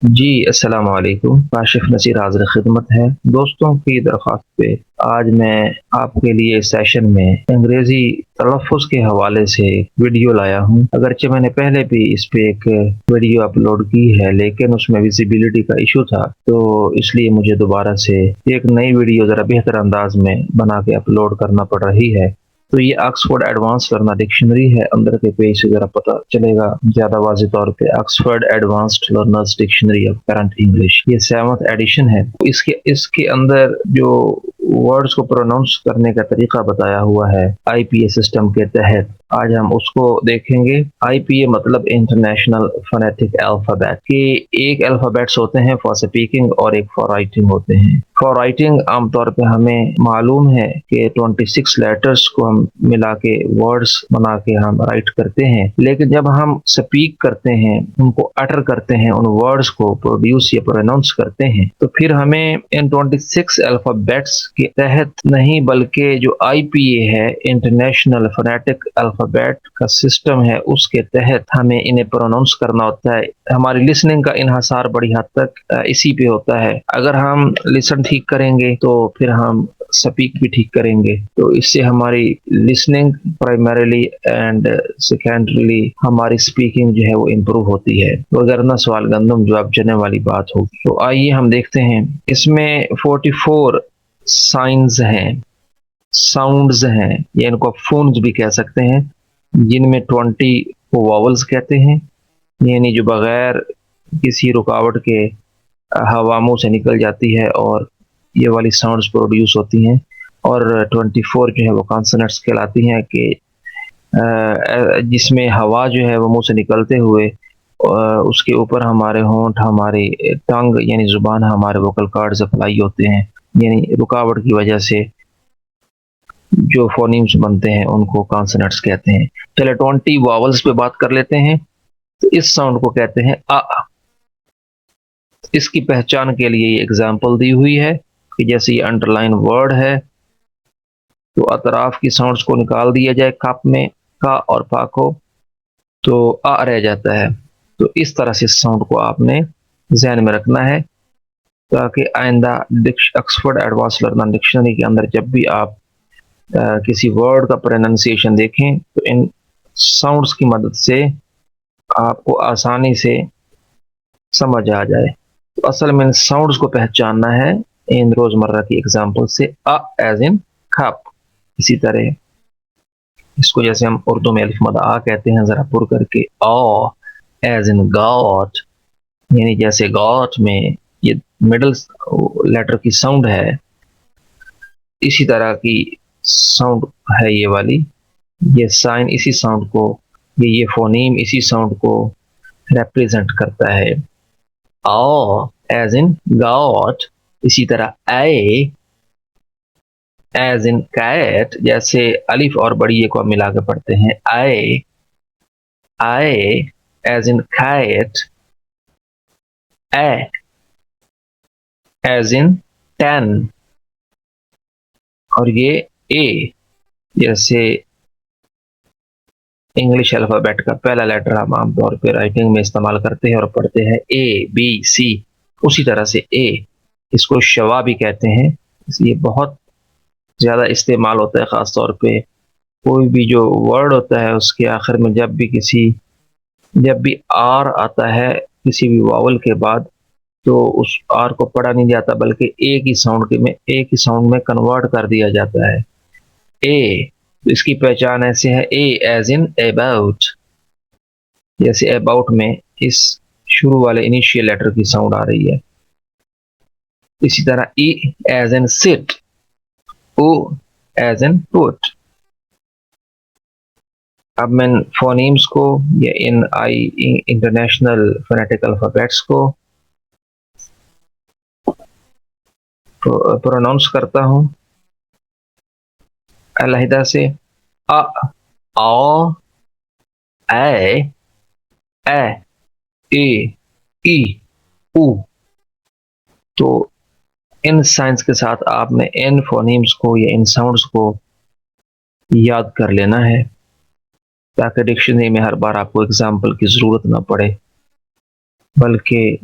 जी, अस्सलाम वालेकुम। काशिफ़ नसीर हाज़िर ख़िदमत है। दोस्तों की दरख़्वास्त पे आज मैं आपके लिए सेशन में अंग्रेज़ी तलफ़्फ़ुज़ के हवाले से वीडियो लाया हूँ। अगरचे मैंने पहले भी इस पे एक वीडियो अपलोड की है, लेकिन उसमें विज़िबिलिटी का इश्यू था, तो इसलिए मुझे दोबारा से एक नई वीडियो ज़रा बेहतर अंदाज़ में बना के अपलोड करना पड़ रही है। तो ये ऑक्सफोर्ड एडवांस लर्नर डिक्शनरी है। अंदर के पेज से ज़रा पता चलेगा ज़्यादा वाज़ेह तौर पे Oxford advanced learners dictionary of current English, ये 7th एडिशन है। इसके इसके अंदर जो वर्ड्स को प्रोनाउंस करने का तरीका बताया हुआ है आईपीए सिस्टम के तहत, आज हम उसको देखेंगे। आईपीए मतलब इंटरनेशनल फोनेटिक अल्फाबेट के एक अल्फाबेट्स होते हैं फॉर स्पीकिंग और एक फॉर राइटिंग होते हैं। फॉर राइटिंग आमतौर पे हमें मालूम है कि 26 लेटर्स को हम मिला के वर्ड्स बना के हम राइट करते हैं, लेकिन जब हम स्पीक करते हैं, उनको अटर करते हैं, उन वर्ड्स को प्रोड्यूस या प्रोनाउंस करते हैं, तो फिर हमें इन 26 अल्फाबेट्स के तहत नहीं बल्कि जो आईपीए है, इंटरनेशनल फोनेटिक अल्फाबेट का सिस्टम है, उसके तहत हमें इन्हें प्रोनाउंस करना होता है। हमारी लिसनिंग का इन्हासार बड़ी हद तक इसी पे होता है। अगर हम लिसन ठीक करेंगे तो फिर हम स्पीक भी ठीक करेंगे, तो इससे हमारी लिसनिंग प्राइमरीली एंड सेकेंडरीली हमारी स्पीकिंग जो है वो इम्प्रूव होती है। वगरना सवाल गंदम जवाब जने वाली बात होगी। तो आइए हम देखते हैं। इसमें 44 साइंस हैं, साउंड्स हैं, या इनको फोन्स भी कह सकते हैं, जिनमें 20 को वॉवल्स कहते हैं, यानी जो बगैर किसी रुकावट के हवा मुंह से निकल जाती है और ये वाली साउंड्स प्रोड्यूस होती हैं। और 24 जो है वो कॉन्सोनेंट्स कहलाती हैं कि जिसमें हवा जो है वो मुंह से निकलते हुए उसके ऊपर हमारे होंठ, हमारी टंग यानी जुबान, हमारे वोकल कार्ड्स अप्लाई होते हैं, यानी रुकावट की वजह से जो फोनीम्स बनते हैं उनको कॉन्सोनेंट्स कहते हैं। चले 20 वॉवल्स पे बात कर लेते हैं। तो इस साउंड को कहते हैं अ। इसकी पहचान के लिए ये एग्जाम्पल दी हुई है कि जैसे ये अंडरलाइन वर्ड है, तो अतराफ की साउंड्स को निकाल दिया जाए कप में, का और पा को, तो आ रह जाता है। तो इस तरह से साउंड को आपने जहन में रखना है, ताकि आइंदा ऑक्सफोर्ड एडवांस लर्नर डिक्शनरी के अंदर जब भी आप किसी वर्ड का प्रोनाउंसिएशन देखें, तो इन साउंड्स की मदद से आपको आसानी से समझ आ जाए। तो असल में इन साउंड्स को पहचानना है इन रोजमर्रा की एग्जाम्पल से। अ एज इन कप, इसी तरह इसको जैसे हम उर्दू में अलिफ मद आ कहते हैं जरा पुर करके, ओ एज इन गॉट, यानी जैसे गॉट में ये मिडल लेटर की साउंड है, इसी तरह की साउंड है ये वाली। ये साइन इसी साउंड को, ये फोनीम इसी साउंड को रिप्रेजेंट करता है। ओ एज इन गॉट, इसी तरह ए एज इन कैट, जैसे अलिफ और बड़ी को मिला के पढ़ते हैं I, I as in cat, A as in 10, और ये ए जैसे इंग्लिश अल्फाबेट का पहला लेटर हम आमतौर पर राइटिंग में इस्तेमाल करते हैं और पढ़ते हैं ए बी सी, उसी तरह से ए, इसको शवा भी कहते हैं। ये बहुत ज़्यादा इस्तेमाल होता है, ख़ास तौर पे कोई भी जो वर्ड होता है उसके आखिर में जब भी आर आता है किसी भी वावल के बाद, तो उस आर को पढ़ा नहीं जाता बल्कि एक ही साउंड में कन्वर्ट कर दिया जाता है। ए, तो इसकी पहचान ऐसे है, ए एज इन अबाउट, जैसे अबाउट में इस शुरू वाले इनिशियल लेटर की साउंड आ रही है। इसी तरह E as in sit, O as in put. अब मैं फोनीम्स को या इन इंटरनेशनल फोनेटिक अल्फाबेट्स को प्रोनाउंस करता हूं अलहिदा से। अ, औ, ए, ए, ई, उ। तो इन साइंस के साथ आपने इन फोनीम्स को या इन साउंड्स को याद कर लेना है, ताकि डिक्शनरी में हर बार आपको एग्जाम्पल की जरूरत ना पड़े, बल्कि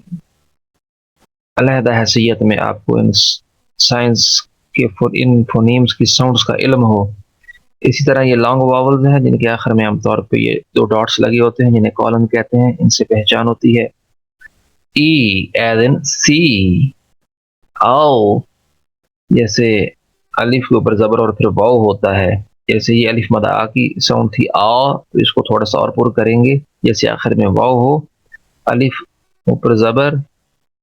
अलहदा हैसियत में आपको इन साइंस के इन फोनीम्स की साउंड्स का इल्म हो। इसी तरह ये लॉन्ग वावल्स हैं जिनके आखिर में आमतौर पे ये दो डॉट्स लगे होते हैं जिन्हें कॉलन कहते हैं, इनसे पहचान होती है। ई एज इन सी, आओ, जैसे अलिफ के ऊपर जबर और फिर वाव होता है, जैसे ये अलिफ मद आ की साउंड थी आ, तो इसको थोड़ा सा और पुर करेंगे, जैसे आखिर में वाव हो, अलिफ ऊपर जबर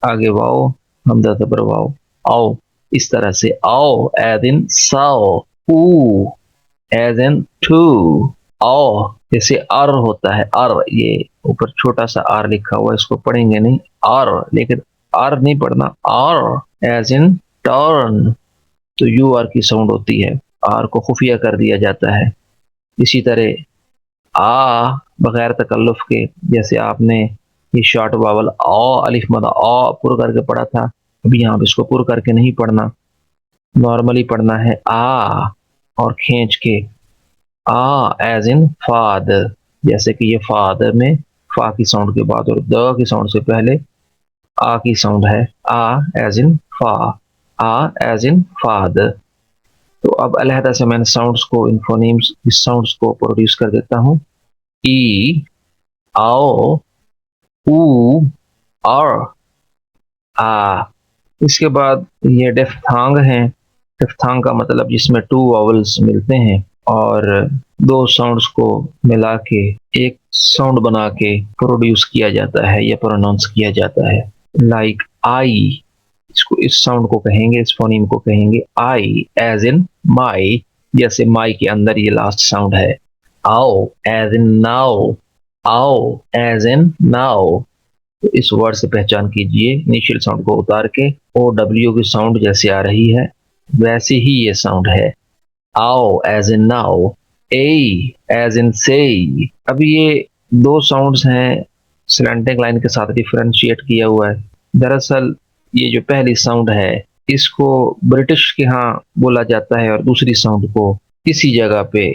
आगे वाव, हमजा जबर वाव, आओ, इस तरह से आओ एज इन साओ, ऊ एज इन टू, आओ, जैसे आर होता है आर, ये ऊपर छोटा सा आर लिखा हुआ है, इसको पढ़ेंगे नहीं आर, लेकिन आर नहीं पढ़ना, आर एज इन टर्न, तो यू आर की साउंड होती है, आर को खुफिया कर दिया जाता है। इसी तरह आ बगैर तकल्लुफ के, जैसे आपने ये शॉर्ट वावल आ अलिफ मद आ पुर करके पढ़ा था, अभी यहाँ पे इसको पुर करके नहीं पढ़ना, नॉर्मली पढ़ना है आ और खींच के, आ एज इन फादर, जैसे कि ये फादर में फा की साउंड के बाद और द की साउंड से पहले आ की साउंड है, आ एज इन फा, आ एज इन फादर। तो अब अलहदा से मैंने साउंड्स को, इन फोनीम्स इस साउंड्स को प्रोड्यूस कर देता हूँ। ई, आओ, ऊ, आर, आ। इसके बाद ये डिफ्थांग है। डिफ्थांग का मतलब जिसमें टू वॉवल्स मिलते हैं और दो साउंड्स को मिला के एक साउंड बना के प्रोड्यूस किया जाता है या प्रोनाउंस किया जाता है। लाइक आई, इसको इस साउंड को कहेंगे, इस फोनीम को कहेंगे आई एज इन माई, जैसे माई के अंदर ये लास्ट साउंड है। आओ एज इन नाउ, आओ एज इन नाउ, तो इस वर्ड से पहचान कीजिए, इनिशियल साउंड को उतार के ओ डब्ल्यू की साउंड जैसे आ रही है वैसे ही ये साउंड है। आओ as in now, a as in say. अब ये दो साउंड्स हैं, स्लैंटिंग लाइन के साथ डिफरेंशिएट किया हुआ है। दरअसल ये जो पहली साउंड है इसको ब्रिटिश के यहाँ बोला जाता है और दूसरी साउंड को किसी जगह पे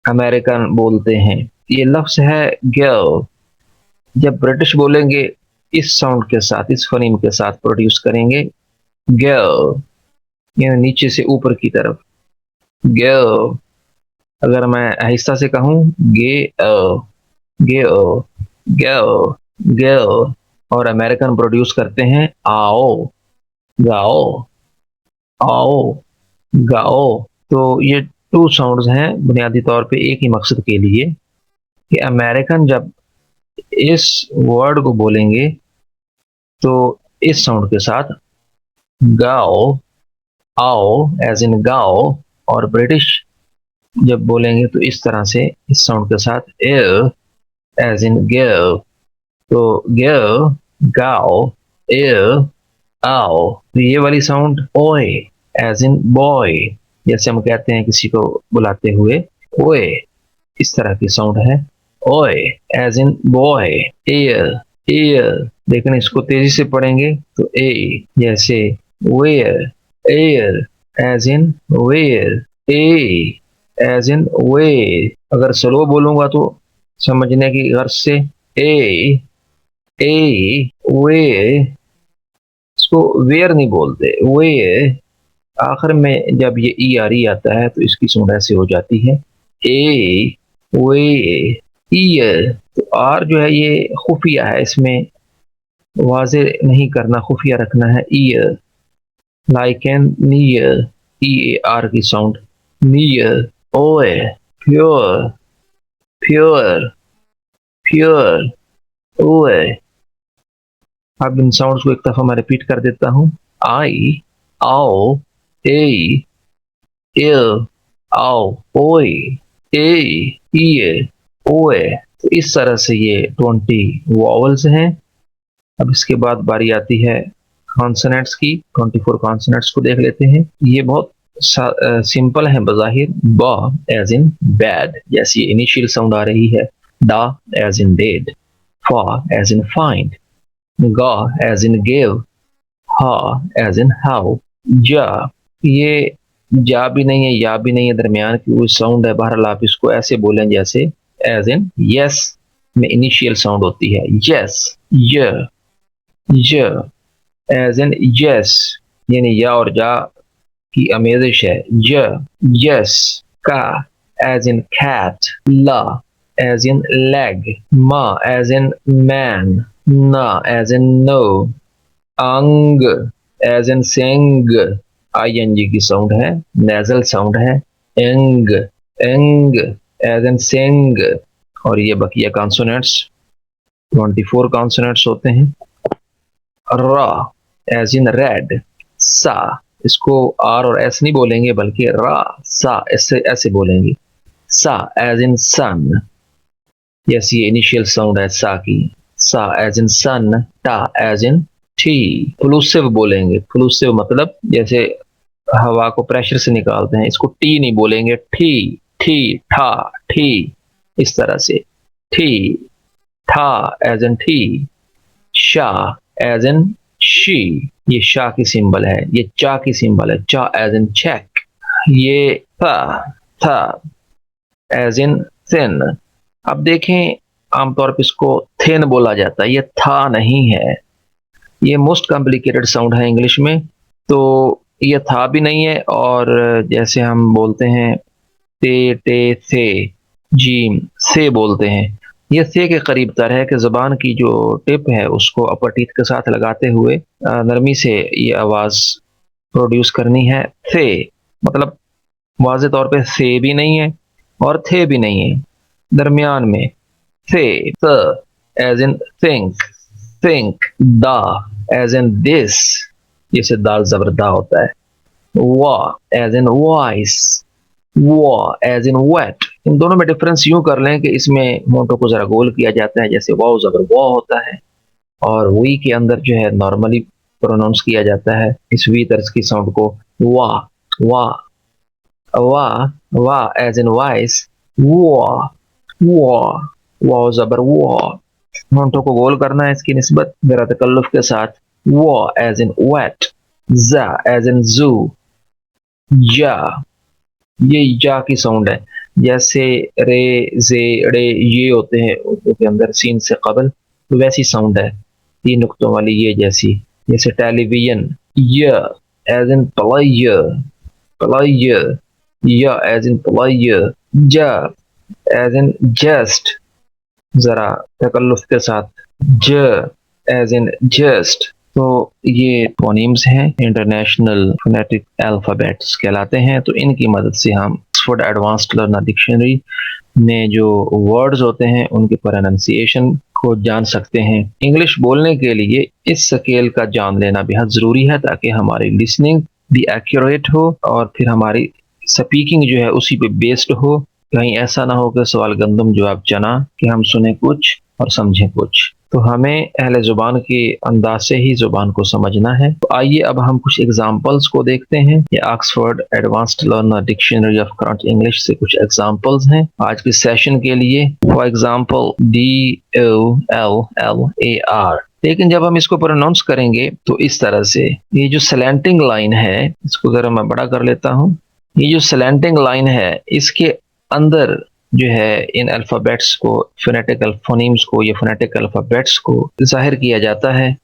अमेरिकन बोलते हैं। ये लफ्ज है गर्ल, जब ब्रिटिश बोलेंगे इस साउंड के साथ, इस फनीम के साथ प्रोड्यूस करेंगे गर्ल, यानी नीचे से ऊपर की तरफ गर्ल। अगर मैं आहिस्ता से कहूं गे गे गर्ल गर्ल, और अमेरिकन प्रोड्यूस करते हैं आओ गाओ आओ गाओ, तो ये टू साउंड्स हैं बुनियादी तौर पे एक ही मकसद के लिए कि अमेरिकन जब इस वर्ड को बोलेंगे तो इस साउंड के साथ गाओ, आओ एज इन गाओ, और ब्रिटिश जब बोलेंगे तो इस तरह से इस साउंड के साथ एल एज इन गिव, तो गिव, गाओ, एल, आओ। तो ये वाली साउंड ओए एज इन बॉय, जैसे हम कहते हैं किसी को बुलाते हुए ओए, इस तरह की साउंड है oi as in boy. Air air, लेकिन इसको तेजी से पढ़ेंगे तो ए, जैसे where air as in where, A as in way. अगर स्लो बोलूंगा तो समझने की गर्ज से ए वे, इसको वेयर नहीं बोलते, वे। आखिर में जब ये ई आर ई आता है तो इसकी साउंड ऐसे हो जाती है ए वे ईयर। तो आर जो है ये खुफिया है, इसमें वाजे नहीं करना, खुफिया रखना है year, like an near, E A R की साउंड नियर, ओए प्योर प्योर प्योर ओए। अब इन साउंड्स को एक दफा मैं रिपीट कर देता हूँ, आई, आओ, ए, इल, आओ, ओए, ए, ईयर, ओए। तो इस तरह से ये 20 वॉवल्स हैं। अब इसके बाद बारी आती है कॉन्सोनेंट्स की। 24 कॉन्सोनेंट्स को देख लेते हैं। ये बहुत सिंपल है बज़ाहिर। बा एज इन बैड, जैसी इनिशियल साउंड आ रही है, डा एज इन डेड, फा एज इन फाइंड, गा एज इन गिव, हा एज इन हाउ, जा, ये जा भी नहीं है या भी नहीं है, दरमियान की वो साउंड है। बहरहाल आप इसको ऐसे बोलें जैसे एज इन यस में इनिशियल साउंड होती है, यस य, एज इन यस, यानी या और जा की आमेजिश है, य यस। का एज इन कैट, ला एज इन लेग, मा एज इन मैन, ना एज इन नो, अंग as in sing, I N G की साउंड है, नेजल साउंड है, एंग एंग एज इन सिंग। और ये बकिया कॉन्सोनेंट्स 24 कॉन्सोनेंट्स होते हैं। रा एज इन रेड, सा, इसको आर और एस नहीं बोलेंगे बल्कि रा सा ऐसे ऐसे बोलेंगे। सा एज इन सन, यस ये इनिशियल साउंड है सा की, सा एज इन सन। टा एज इन टी, फ्लूसिव बोलेंगे, फ्लूसिव मतलब जैसे हवा को प्रेशर से निकालते हैं, इसको टी नहीं बोलेंगे, ठी ठी ठा ठी, इस तरह से ठी ठा एज इन ठी। शा एज इन शी, ये शाह की सिंबल है, ये चा की सिंबल है, चा एज इन चेक। ये था एज इन थिन। अब देखें आमतौर पर इसको थिन बोला जाता है, ये था नहीं है, ये मोस्ट कॉम्प्लिकेटेड साउंड है इंग्लिश में, तो ये था भी नहीं है। और जैसे हम बोलते हैं ते टे से, जीम से बोलते हैं, ये से के करीब तर है कि जबान की जो टिप है उसको अपर टीथ के साथ लगाते हुए नरमी से ये आवाज प्रोड्यूस करनी है। थे मतलब वाज़े तौर पे से भी नहीं है और थे भी नहीं है, दरमियान में थे। As in think, think. दा एज इन दिस, जैसे दाल जबरदा होता है। वा एज इन वॉइस, वा एज इन वेट। इन दोनों में डिफरेंस यूं कर लें कि इसमें होंठों को जरा गोल किया जाता है, जैसे वाव जबर वा होता है, और वी के अंदर जो है नॉर्मली प्रोनाउंस किया जाता है इस वी तर्ज की साउंड को, वा वा वा वा एज इन वाइस, वा वा वा जबर वा। होंठों को गोल करना है इसकी निस्बत जरा तकल्लुफ के साथ। वा एज इन वेट, जा एज इन जू, जा, ये जा की साउंड है, जैसे रे जे रे ये होते हैं उर्दू के अंदर सीन से कबल, तो वैसी साउंड है, तीन नुक्तों वाली ये जैसी। जैसे टेलीविजन, य एज इन प्लाय, प्लाय, य एज इन प्लाय। जा एज इन जस्ट, जरा तकल्लुफ के साथ, ज एज इन जस्ट। तो ये फोनीम्स हैं, इंटरनेशनल फोनेटिक अल्फाबेट्स कहलाते हैं। तो इनकी मदद से हम ऑक्सफोर्ड एडवांस्ड लर्नर डिक्शनरी में जो वर्ड्स होते हैं उनके प्रोनाउंसिएशन को जान सकते हैं। इंग्लिश बोलने के लिए इस स्केल का जान लेना बेहद ज़रूरी है ताकि हमारी लिसनिंग भी एक्यूरेट हो और फिर हमारी स्पीकिंग जो है उसी पे बेस्ड हो। कहीं ऐसा ना हो कि सवाल गंदम जवाब चना, कि हम सुने कुछ और समझें कुछ। तो हमें अहले ज़ुबान के अंदाज से ही ज़ुबान को समझना है। तो आइए अब हम कुछ एग्जाम्पल्स को देखते हैं। ये Oxford advanced learner dictionary of current English से कुछ एग्जाम्पल्स हैं आज के सेशन के लिए। फॉर एग्जाम्पल DOLLAR, लेकिन जब हम इसको प्रोनाउंस करेंगे तो इस तरह से, ये जो स्लैंटिंग लाइन है, इसको जरा मैं बड़ा कर लेता हूँ। ये जो स्लैंटिंग लाइन है इसके अंदर जो है इन अल्फ़ाबेट्स को, फोनेटिकल फोनीम्स को या फोनेटिक अल्फ़ाबेट्स को जाहिर किया जाता है।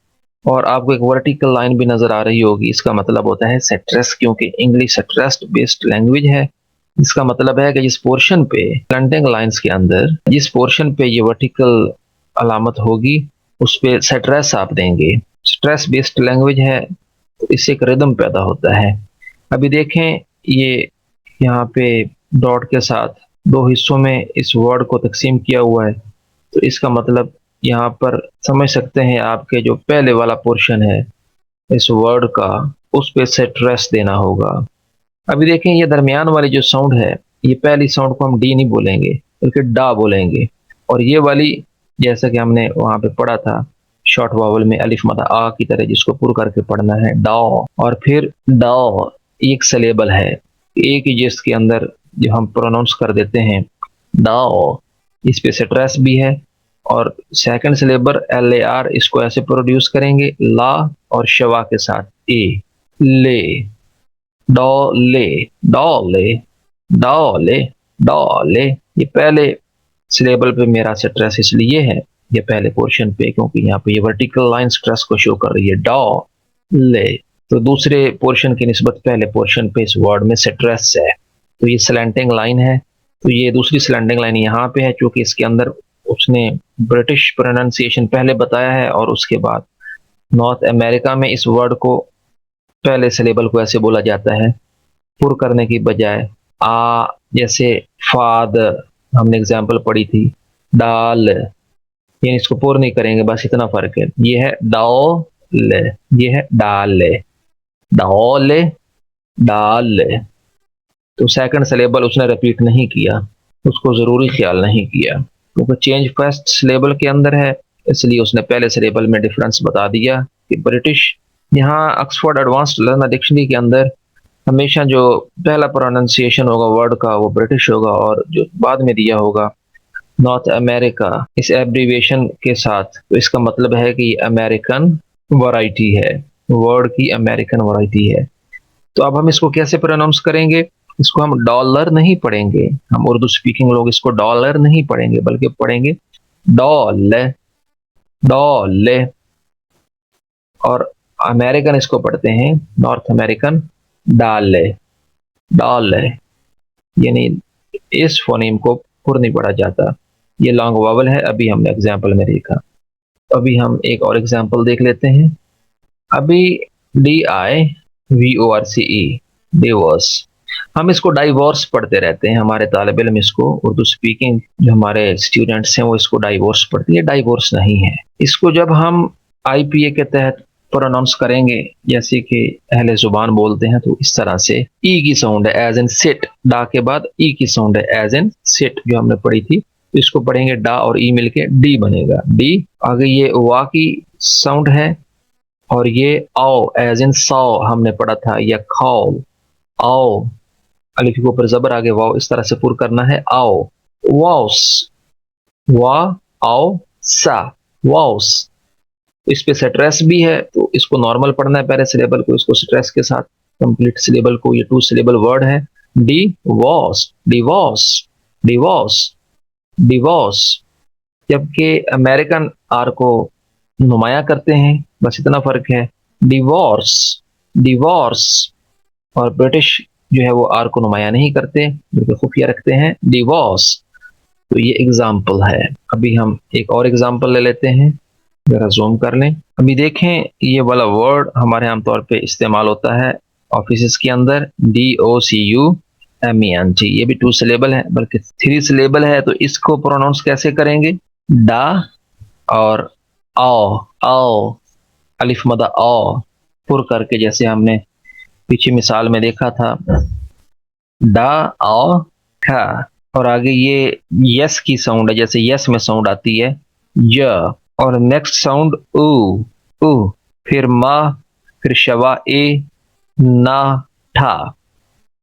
और आपको एक वर्टिकल लाइन भी नजर आ रही होगी, इसका मतलब होता है सेट्रेस, क्योंकि इंग्लिश सेट्रेस्ट बेस्ड लैंग्वेज है। इसका मतलब है कि जिस पोर्शन पे स्लैंटिंग लाइंस के अंदर जिस पोर्शन पे ये वर्टिकल अलामत होगी उस पे सेट्रेस आप देंगे। स्ट्रेस बेस्ड लैंग्वेज है तो इससे एक रिदम पैदा होता है। अभी देखें ये यहाँ पे डॉट के साथ दो हिस्सों में इस वर्ड को तकसीम किया हुआ है, तो इसका मतलब यहाँ पर समझ सकते हैं आपके जो पहले वाला पोर्शन है इस वर्ड का, उस पे सेट्रेस देना होगा। अभी देखें ये दरमियान वाली जो साउंड है, ये पहली साउंड को हम डी नहीं बोलेंगे बल्कि डा बोलेंगे। और ये वाली जैसा कि हमने वहां पे पढ़ा था शॉर्ट वावल में अलिफ मदा आ की तरह, जिसको पूरा करके पढ़ना है डा, और फिर डा एक सलेबल है, एक ही जिसके अंदर जो हम प्रोनाउंस कर देते हैं डाओ, इस पे स्ट्रेस भी है। और सेकंड सिलेबर LAR, इसको ऐसे प्रोड्यूस करेंगे ला और शवा के साथ ए, ले, डॉ ले, डॉ ले, डॉ ले, डॉ ले। ये पहले सिलेबल पे मेरा स्ट्रेस इसलिए है, ये पहले पोर्शन पे, क्योंकि यहाँ पे ये वर्टिकल लाइन स्ट्रेस को शो कर रही है डॉ। ले। तो दूसरे पोर्शन की निस्बत पहले पोर्शन पे इस वर्ड में स्ट्रेस है, तो ये स्लैंटिंग लाइन है। तो ये दूसरी स्लैंटिंग लाइन यहाँ पे है, क्योंकि इसके अंदर उसने ब्रिटिश प्रोनाउंसिएशन पहले बताया है और उसके बाद नॉर्थ अमेरिका में इस वर्ड को पहले सिलेबल को ऐसे बोला जाता है पुर करने की बजाय आ, जैसे फाद हमने एग्जाम्पल पढ़ी थी, डाल, यानी इसको पुर नहीं करेंगे, बस इतना फर्क है। ये है डाल, ये है डाल, डाल, डाल। तो सेकंड सिलेबल उसने रिपीट नहीं किया, उसको जरूरी ख्याल नहीं किया, क्योंकि चेंज फर्स्ट सिलेबल के अंदर है, इसलिए उसने पहले सिलेबल में डिफरेंस बता दिया कि ब्रिटिश। यहाँ ऑक्सफोर्ड एडवांस्ड लर्नर डिक्शनरी के अंदर हमेशा जो पहला प्रोनाउंसिएशन होगा वर्ड का वो ब्रिटिश होगा, और जो बाद में दिया होगा नॉर्थ अमेरिका इस एब्रीविएशन के साथ, तो इसका मतलब है कि अमेरिकन वैरायटी है, वर्ड की अमेरिकन वैरायटी है। तो अब हम इसको कैसे प्रोनाउंस करेंगे? इसको हम डॉलर नहीं पढ़ेंगे, हम उर्दू स्पीकिंग लोग इसको डॉलर नहीं पढ़ेंगे, बल्कि पढ़ेंगे डॉल, डॉल। और अमेरिकन इसको पढ़ते हैं नॉर्थ अमेरिकन डाल, डाल। यानी इस फोनीम को पुर नहीं पढ़ा जाता, ये लॉन्ग वावल है, अभी हमने एग्जाम्पल में देखा। अभी हम एक और एग्जाम्पल देख लेते हैं। अभी DIVORCE, डिवोर्स, हम इसको डाइवोर्स पढ़ते रहते हैं, हमारे तालिब इल्म इसको, उर्दू स्पीकिंग जो हमारे स्टूडेंट्स हैं वो इसको डाइवोर्स पढ़ते हैं, डाइवोर्स नहीं है। इसको जब हम IPA के तहत प्रोनाउंस करेंगे, जैसे कि अहले जुबान बोलते हैं, तो इस तरह से ई की साउंड है एज एन सिट, डा के बाद ई की साउंड है एज एन सिट, जो हमने पढ़ी थी। तो इसको पढ़ेंगे डा और ई मिलके डी बनेगा, डी। आगे ये वा की साउंड है, और ये आओ एज इन साओ हमने पढ़ा था, या खाओ, आओ, अलिफ के ऊपर जबर आगे वाओ, इस तरह से पुर करना है, आओ, वाउस, वा, आओ, सा, वाउस। इस पे स्ट्रेस भी है, तो इसको नॉर्मल पढ़ना है पहले सिलेबल को, इसको स्ट्रेस के साथ कंप्लीट सिलेबल को, ये 2 सिलेबल वर्ड है, divorce, divorce, divorce, divorce. जबकि अमेरिकन आर को नुमाया करते हैं, बस इतना फर्क है, डिवोर्स, डिवोर्स। और ब्रिटिश जो है वो आर को नुमाया नहीं करते, बल्कि खुफिया रखते हैं, डिवोर्स। तो ये एग्जाम्पल है। अभी हम एक और एग्जाम्पल ले लेते हैं, जरा जूम कर लें। अभी देखें, ये वाला वर्ड हमारे आमतौर पे इस्तेमाल होता है ऑफिस के अंदर, DOCUMENT। ये भी 2 सिलेबल है, बल्कि 3 सिलेबल है। तो इसको प्रोनाउंस कैसे करेंगे? डा और आओ, आओ, अलिफ मदा आओ पुर करके, जैसे हमने पीछे मिसाल में देखा था, डा आओ खा। और आगे ये यस की साउंड है, जैसे यस में साउंड आती है य, और नेक्स्ट साउंड ऊ, ऊ, फिर मा, फिर शवा ए, ना, ठा।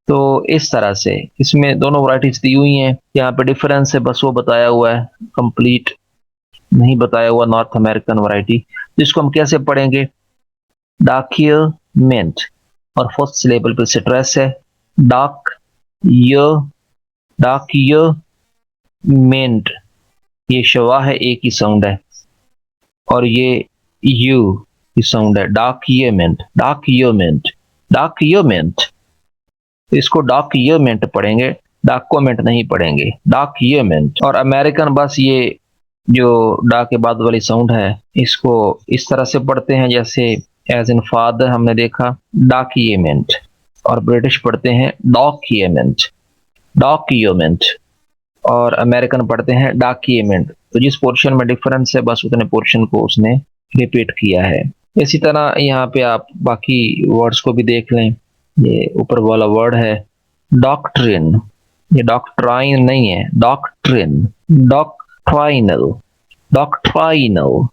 तो इस तरह से इसमें दोनों वैरायटीज दी हुई हैं। यहाँ पे डिफरेंस है बस वो बताया हुआ है, कंप्लीट नहीं बताया हुआ नॉर्थ अमेरिकन वैरायटी। जिसको हम कैसे पढ़ेंगे? डॉक्यूमेंट, और फर्स्ट सिलेबल पे स्ट्रेस है, डॉक, य, डॉक्यूमेंट, ये शवा है, ए की साउंड है, और ये यू की साउंड है, डॉक्यूमेंट, डॉक्यूमेंट, डॉक्यूमेंट। इसको डॉक्यूमेंट पढ़ेंगे, डॉक्यूमेंट नहीं पढ़ेंगे, डॉक्यूमेंट। और अमेरिकन बस ये जो डा के बाद वाली साउंड है, इसको इस तरह से पढ़ते हैं, जैसे एज इन फादर हमने देखा, डॉक्यूमेंट। और ब्रिटिश पढ़ते हैं डॉक्यूमेंट, डॉक्यूमेंट। और अमेरिकन पढ़ते हैं डॉक्यूमेंट। तो जिस पोर्शन में डिफरेंस है, बस उतने पोर्शन को उसने रिपीट किया है। इसी तरह यहाँ पे आप बाकी वर्ड्स को भी देख लें। ये ऊपर वाला वर्ड है डॉक्ट्रिन, ये डॉक्ट्राइन नहीं है, डॉक्ट्रिन, डॉक्ट्राइनल, डॉक्ट्राइनल,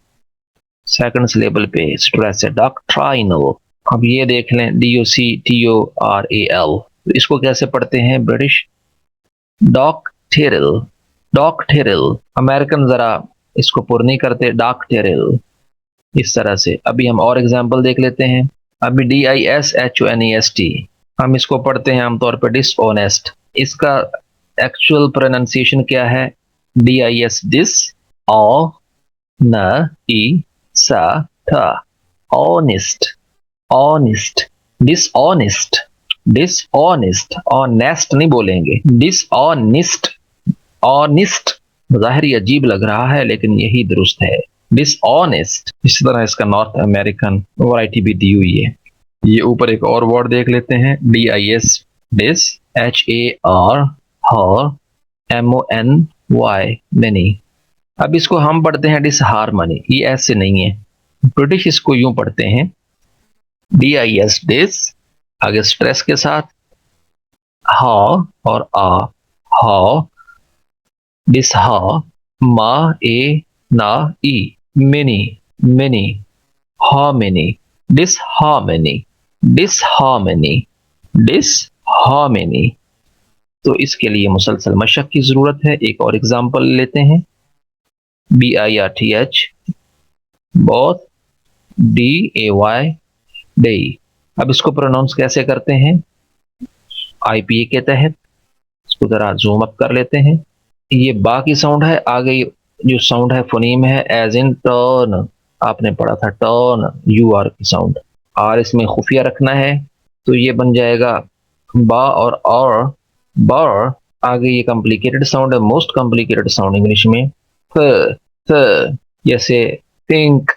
सेकंड सिलेबल पे स्ट्रेस है, डॉक्ट्राइनल। अब ये देख लें DOCTORAL, तो इसको कैसे पढ़ते हैं ब्रिटिश? डॉक्टेरल, डॉक्टेरल। अमेरिकन जरा इसको पुर नहीं करते, डॉक्टेरल, इस तरह से। अभी हम और एग्जाम्पल देख लेते हैं। अभी DISHONEST, हम इसको पढ़ते हैं आमतौर पर डिसऑनेस्ट। इसका एक्चुअल प्रोनाउंसिएशन क्या है? DIS, डिस, ओ, न, ई, सा, था, honest, honest, dishonest, dishonest, honest नहीं बोलेंगे, डिसऑनेस्ट, ऑनेस्ट ज़ाहिर ही अजीब लग रहा है लेकिन यही दुरुस्त है, डिसऑनेस्ट। इसी तरह इसका नॉर्थ अमेरिकन वैरायटी भी दी हुई है। ये ऊपर एक और वर्ड देख लेते हैं, DIS, dis, HAR, har, MONY, many। अब इसको हम पढ़ते हैं डिसहार्मनी, ये ऐसे नहीं है, ब्रिटिश इसको यूं पढ़ते हैं, DIS, डिस, आगे स्ट्रेस के साथ हा और आ, हा, डिसहा, मा ए ना ई, many, many, harmony, disharmony, disharmony, disharmony. तो इसके लिए मुसलसल मशक की जरूरत है। एक और एग्जांपल लेते हैं, BIRTH, बहुत, DAY, डे। अब इसको प्रोनाउंस कैसे करते हैं IPA के तहत, इसको जरा जूम अप कर लेते हैं। ये बा की साउंड है, आगे जो साउंड है फोनीम है एज इन टर्न, आपने पढ़ा था टर्न, UR की साउंड, आर इसमें खुफिया रखना है तो ये बन जाएगा बा और बार। आगे ये कॉम्प्लिकेटेड साउंड है, मोस्ट कॉम्प्लिकेटेड साउंड इंग्लिश में, थ, जैसे think,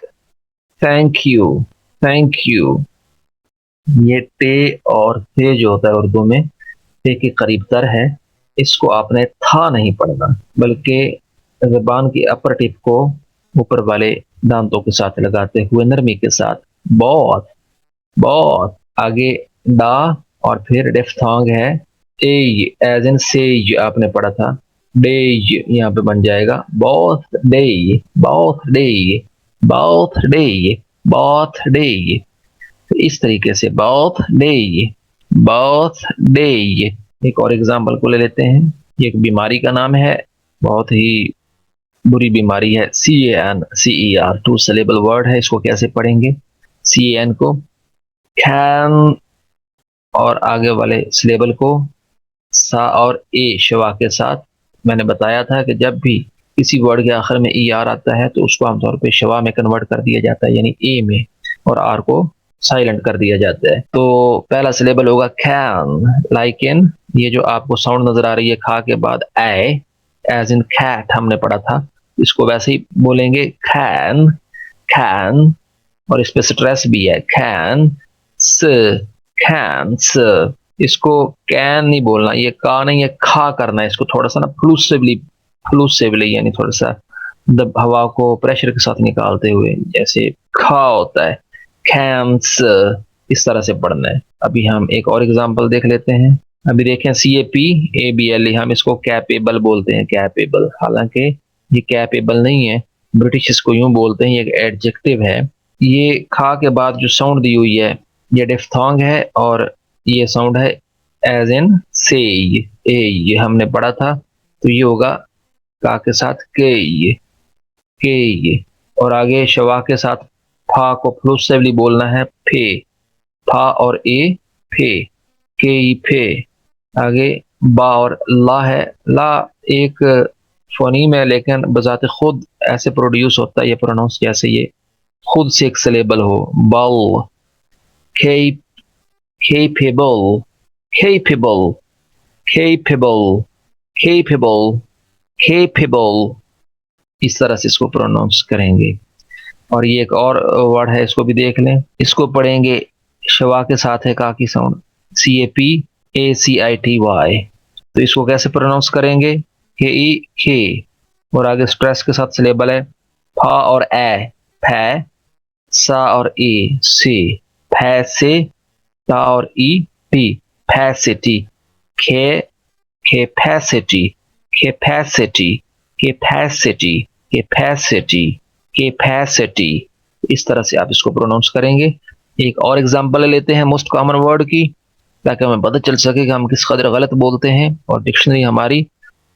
thank you, thank you. ये टे और थे जो होता है उर्दू में, टे के करीब तर है, इसको आपने था नहीं पढ़ना बल्कि ज़बान की अपर टिप को ऊपर वाले दांतों के साथ लगाते हुए नरमी के साथ, बहुत, बहुत। आगे डा और फिर डिफ्थोंग है ए, एज इन से, आपने पढ़ा था डे, यहाँ पे बन जाएगा बहुत डे, बहुत डे, बहुत डे, बहुत डे। तो इस तरीके से बहुत डे, बहुत डे। एक और एग्जांपल को ले लेते हैं, ये एक बीमारी का नाम है, बहुत ही बुरी बीमारी है, CAN, 2 सिलेबल वर्ड है, इसको कैसे पढ़ेंगे, CAN को कैन और आगे वाले सिलेबल को सा और ए शवा के साथ। मैंने बताया था कि जब भी किसी वर्ड के आखिर में ER आता है तो उसको आमतौर पे शवा में कन्वर्ट कर दिया जाता है, यानी ए में, और आर को साइलेंट कर दिया जाता है। तो पहला सिलेबल होगा कैन, लाइक इन, ये जो आपको साउंड नजर आ रही है खा के बाद ए, एज इन कैट हमने पढ़ा था, इसको वैसे ही बोलेंगे कैन, कैन, और इस पे स्ट्रेस भी है, कैन स, कैन स। इसको कैन नहीं बोलना, ये का नहीं है, खा करना है, इसको थोड़ा सा ना फ्लूसिवली, फ्लूसिवली यानी थोड़ा सा दब हवा को प्रेशर के साथ निकालते हुए, जैसे खा होता है, कैंस, इस तरह से पढ़ना है। अभी हम एक और एग्जांपल देख लेते हैं। अभी देखें CAPABLE, हम इसको कैपेबल बोलते हैं, कैपेबल, हालांकि ये कैपेबल नहीं है, ब्रिटिश इसको यूं बोलते हैं, ये एक एडजेक्टिव है। ये खा के बाद जो साउंड दी हुई है ये डिफ्थोंग है और ये साउंड है एज इन से, ये हमने पढ़ा था, तो ये होगा का के साथ के, और आगे शवा के साथ फा को फ्लूसिवली बोलना है, फे, फा और ए, फे, के फे। आगे बा और ला है, ला एक फोनीम है लेकिन बजाते खुद ऐसे प्रोड्यूस होता है ये प्रोनाउंस जैसे ये खुद से एक सिलेबल हो, बल, capable, capable, capable, capable, capable, इस तरह से इसको प्रोनाउंस करेंगे। और ये एक और वर्ड है, इसको भी देख लें, इसको पढ़ेंगे शवा के साथ है का की साउंड, CAPACITY। तो इसको कैसे प्रोनाउंस करेंगे, के, और आगे स्ट्रेस के साथ सिलेबल है फा और ए, फै, सा और ए, से, फै से, ता और ई, टी, फैसिटी, खे, capacity, capacity, capacity, capacity, capacity, इस तरह से आप इसको प्रोनाउंस करेंगे। एक और एग्जांपल लेते हैं मोस्ट कॉमन वर्ड की, ताकि हमें पता चल सके कि हम किस कदर गलत बोलते हैं और डिक्शनरी हमारी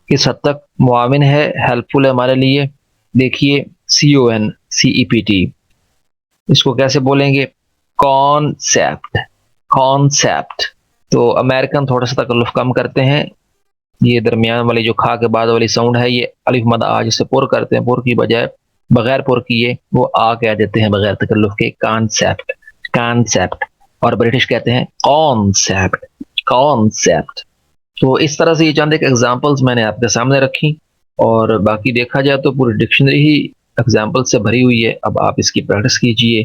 किस हद तक मुआविन है, हेल्पफुल है हमारे लिए। देखिए CONCEPT, इसको कैसे बोलेंगे, कॉन्सेप्ट, कॉन्सेप्ट। तो अमेरिकन थोड़ा सा तकल्लुफ कम करते हैं, ये दरमियान वाली जो खा के बाद वाली साउंड है ये अलिफ मद आ जिसे पुर करते हैं, पुर की बजाय बगैर पुर किए वो आ कह देते हैं बगैर तकल्लुफ के, कॉन्सेप्ट, कॉन्सेप्ट, और ब्रिटिश कहते हैं कॉन्सेप्ट, कॉन्सेप्ट। तो इस तरह से ये चंद एक एग्जांपल्स मैंने आपके सामने रखी, और बाकी देखा जाए तो पूरी डिक्शनरी ही एग्जांपल से भरी हुई है। अब आप इसकी प्रैक्टिस कीजिए।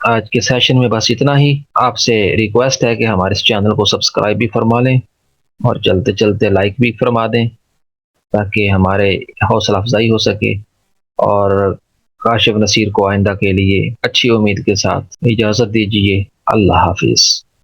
आज के सेशन में बस इतना ही। आपसे रिक्वेस्ट है कि हमारे इस चैनल को सब्सक्राइब भी फरमा लें और चलते चलते लाइक भी फरमा दें, ताकि हमारे हौसला अफजाई हो सके। और काशिफ नसीर को आइंदा के लिए अच्छी उम्मीद के साथ इजाज़त दीजिए। अल्लाह हाफिज़।